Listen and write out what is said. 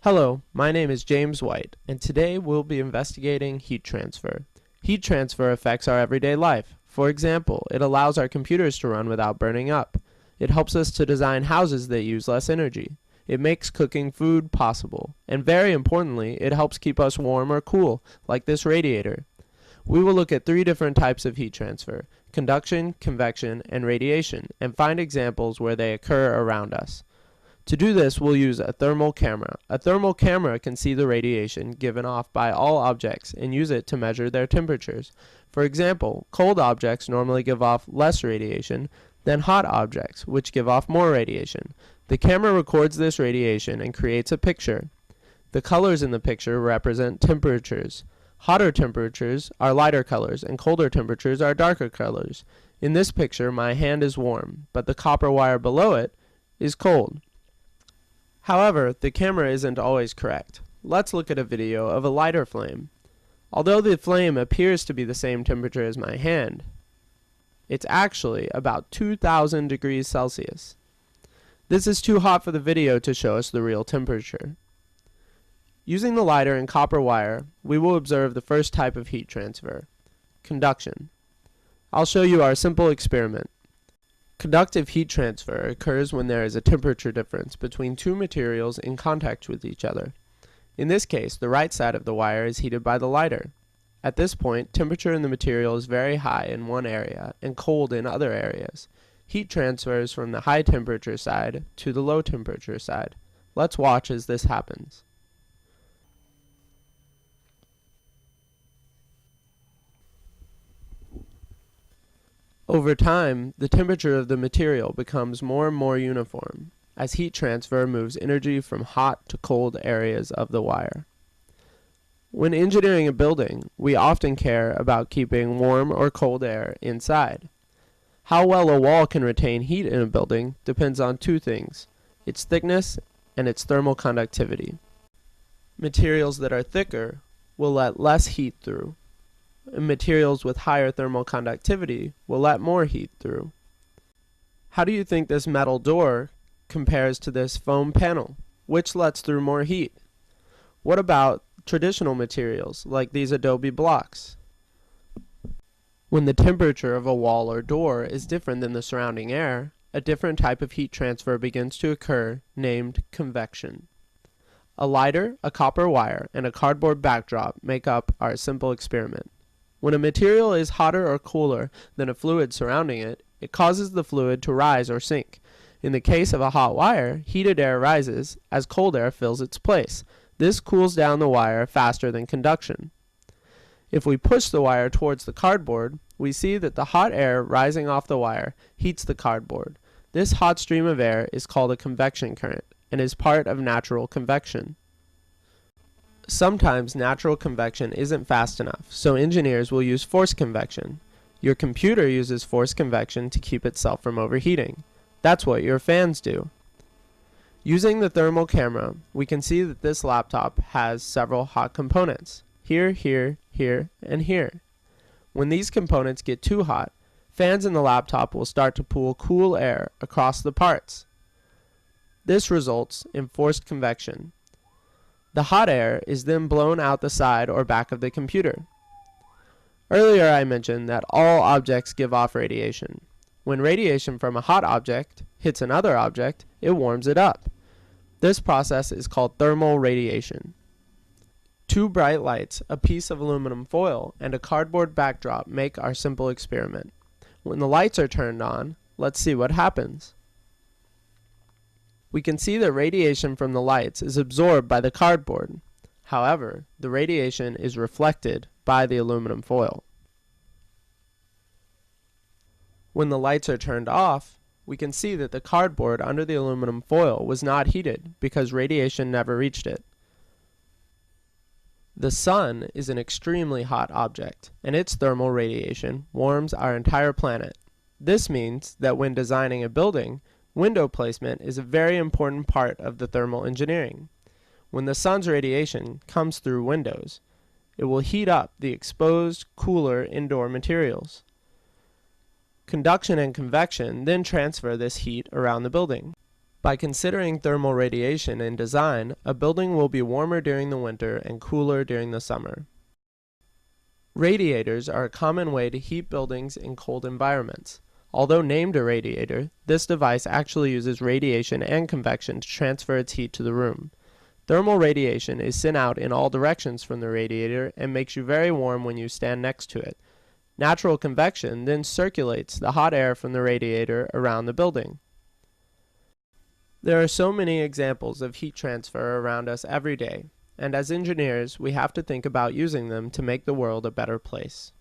Hello, my name is James White, and today we'll be investigating heat transfer. Heat transfer affects our everyday life. For example, it allows our computers to run without burning up. It helps us to design houses that use less energy. It makes cooking food possible. And very importantly, it helps keep us warm or cool, like this radiator. We will look at 3 different types of heat transfer: conduction, convection, and radiation, and find examples where they occur around us. To do this, we'll use a thermal camera. A thermal camera can see the radiation given off by all objects and use it to measure their temperatures. For example, cold objects normally give off less radiation than hot objects, which give off more radiation. The camera records this radiation and creates a picture. The colors in the picture represent temperatures. Hotter temperatures are lighter colors and colder temperatures are darker colors. In this picture, my hand is warm, but the copper wire below it is cold. However, the camera isn't always correct. Let's look at a video of a lighter flame. Although the flame appears to be the same temperature as my hand, it's actually about 2,000 degrees Celsius. This is too hot for the video to show us the real temperature. Using the lighter and copper wire, we will observe the first type of heat transfer: conduction. I'll show you our simple experiment. Conductive heat transfer occurs when there is a temperature difference between 2 materials in contact with each other. In this case, the right side of the wire is heated by the lighter. At this point, temperature in the material is very high in one area and cold in other areas. Heat transfers from the high temperature side to the low temperature side. Let's watch as this happens. Over time, the temperature of the material becomes more and more uniform as heat transfer moves energy from hot to cold areas of the wire. When engineering a building, we often care about keeping warm or cold air inside. How well a wall can retain heat in a building depends on 2 things: its thickness and its thermal conductivity. Materials that are thicker will let less heat through, and materials with higher thermal conductivity will let more heat through. How do you think this metal door compares to this foam panel? Which lets through more heat? What about traditional materials like these adobe blocks? When the temperature of a wall or door is different than the surrounding air, a different type of heat transfer begins to occur, named convection. A lighter, a copper wire, and a cardboard backdrop make up our simple experiment. When a material is hotter or cooler than a fluid surrounding it, it causes the fluid to rise or sink. In the case of a hot wire, heated air rises as cold air fills its place. This cools down the wire faster than conduction. If we push the wire towards the cardboard, we see that the hot air rising off the wire heats the cardboard. This hot stream of air is called a convection current and is part of natural convection. Sometimes natural convection isn't fast enough, so engineers will use forced convection. Your computer uses forced convection to keep itself from overheating. That's what your fans do. Using the thermal camera, we can see that this laptop has several hot components: here, here, here, and here. When these components get too hot, fans in the laptop will start to pull cool air across the parts. This results in forced convection. The hot air is then blown out the side or back of the computer. Earlier I mentioned that all objects give off radiation. When radiation from a hot object hits another object, it warms it up. This process is called thermal radiation. 2 bright lights, a piece of aluminum foil, and a cardboard backdrop make our simple experiment. When the lights are turned on, let's see what happens. We can see that radiation from the lights is absorbed by the cardboard. However, the radiation is reflected by the aluminum foil. When the lights are turned off, we can see that the cardboard under the aluminum foil was not heated because radiation never reached it. The sun is an extremely hot object, and its thermal radiation warms our entire planet. This means that when designing a building, window placement is a very important part of the thermal engineering. When the sun's radiation comes through windows, it will heat up the exposed, cooler indoor materials. Conduction and convection then transfer this heat around the building. By considering thermal radiation in design, a building will be warmer during the winter and cooler during the summer. Radiators are a common way to heat buildings in cold environments. Although named a radiator, this device actually uses radiation and convection to transfer its heat to the room. Thermal radiation is sent out in all directions from the radiator and makes you very warm when you stand next to it. Natural convection then circulates the hot air from the radiator around the building. There are so many examples of heat transfer around us every day, and as engineers, we have to think about using them to make the world a better place.